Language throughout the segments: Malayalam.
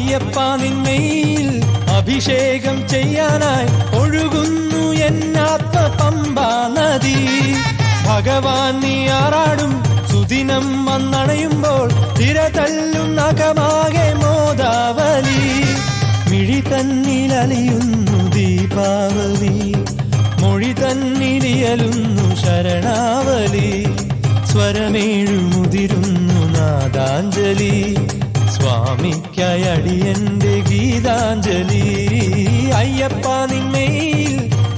അയ്യപ്പ നിന്മയിൽ അഭിഷേകം ചെയ്യാനായി ഒഴുകുന്നു എന്നാത്മ പമ്പാ നദി. ഭഗവാൻ നീ ആറാടും സുദിനം വന്നണയുമ്പോൾ തിരതല്ലും നഖമാകെ മോദാവലി. മിഴി തന്നിലലിയുന്നു ദീപാവലി, മൊഴി തന്നിലിയലുന്നു ശരണാവലി. സ്വരമേഴുമുതിരുന്നു നാദാഞ്ജലി, സ്വാമിക്കായി അടിയന്റെ ഗീതാഞ്ജലി. അയ്യപ്പ നിന്മയിൽ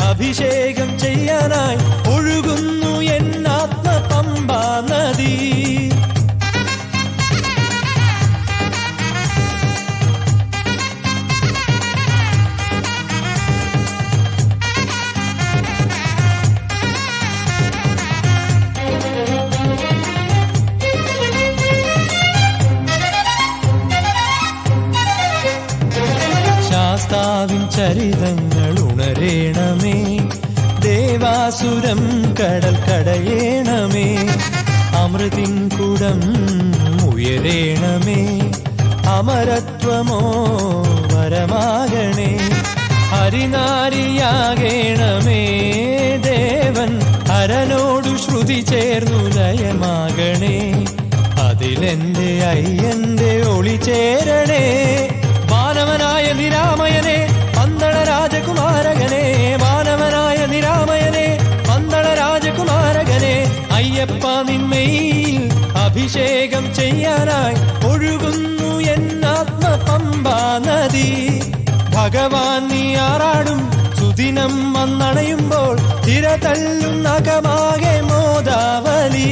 അഭിഷേകം ചെയ്യാനായി ഒഴുകുന്നു എന്നാത്മ പമ്പാ നദി. ശാസ്താവിൻ ചരിതങ്ങൾ ഉണരേണമേ, ദേവാസുരം കടൽ കടയേണമേ. അമൃതിൻ കുടം ഉയരേണമേ, അമരത്വമോ വരമാകണേ. ഹരിനാരിയാകേണമേ ദേവൻ, ഹരനോടു ശ്രുതി ചേർന്നു ലയമാകണേ. അതിലെന്റെ അയ്യന്റെ ഒളി ചേരണേ. വാനവനായ നിരാമയനെ പന്തള രാജകുമാരകനെ, വാനവനായ നിരാമയനെ പന്തള രാജകുമാരകനെ. അയ്യപ്പ നിന്മയിൽ അഭിഷേകം ചെയ്യാനായി ഒഴുകുന്നു എന്നാത്മ പമ്പാ നദി. ഭഗവാൻ നീ ആറാടും സുദിനം വന്നണയുമ്പോൾ തിരതല്ലും നഖമാകെ മോദാവലി.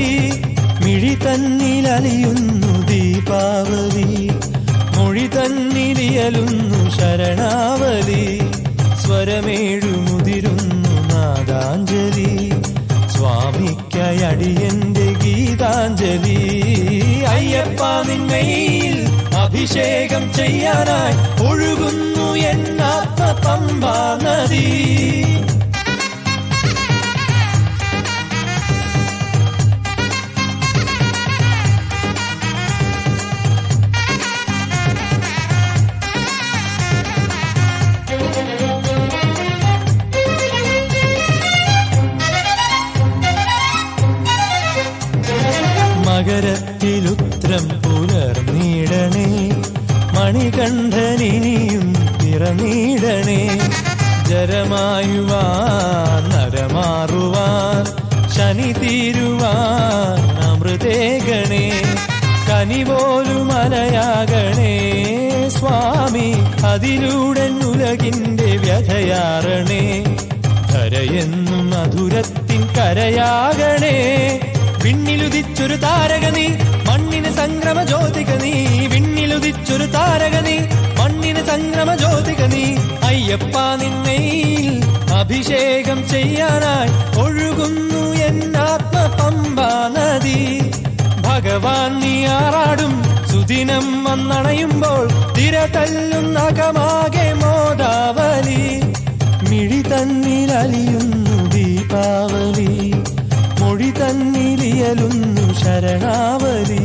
മിഴി തന്നിലലിയുന്നു ദീപാവലി, മൊഴി തന്നിലിയലുന്നു ശരണാവലി. സ്വരമേഴുമുതിരുന്നു നാദാഞ്ജലി, സ്വാമിക്കായി അടിയന്റെ ഗീതാഞ്ജലി. അയ്യപ്പ നിന്മയിൽ അഭിഷേകം ചെയ്യാനായി ഒഴുകുന്നു എന്നാത്മ പമ്പാ നദി. മകരത്തിലുത്രം പുലർന്നിടണേ, മണികണ്ഠനിനിയും പിറന്നിടണേ. ജരമായുവാൻ നരമാറുവാൻ ശനി തീരുവാൻ അമൃതേകണേ. കനിപോലും മലയാകണേ സ്വാമി, അതിലൂടെ ഉലകിന്റെ വ്യഥയാറണേ. ധരയെന്നും മധുരത്തിൻ കരയാകണേ. വിണ്ണിലുദിച്ചൊരു താരകനീ മണ്ണിന് സംക്രമ ജ്യോതികനീ, വിണ്ണിലുദിച്ചൊരു താരകനീ മണ്ണിന് സംക്രമ ജ്യോതികനീ. അയ്യപ്പ നിന്മയിൽ അഭിഷേകം ചെയ്യാനായി ഒഴുകുന്നു എന്നാത്മ പമ്പാ നദി. ഭഗവാൻ നീ ആറാടും സുദിനം വന്നണയുമ്പോൾ തിരതല്ലും നഖമാകെ മോദാവലി. മിഴി തന്നിലലിയുന്നു ദീപാവലി, മൊഴി തന്നിലിയലുന്നു ശരണാവലി.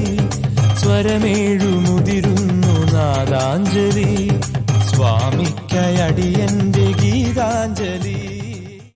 സ്വരമേഴുമുതിരുന്നു നാദാഞ്ജലി, സ്വാമിക്കായി അടിയന്റെ ഗീതാഞ്ജലി.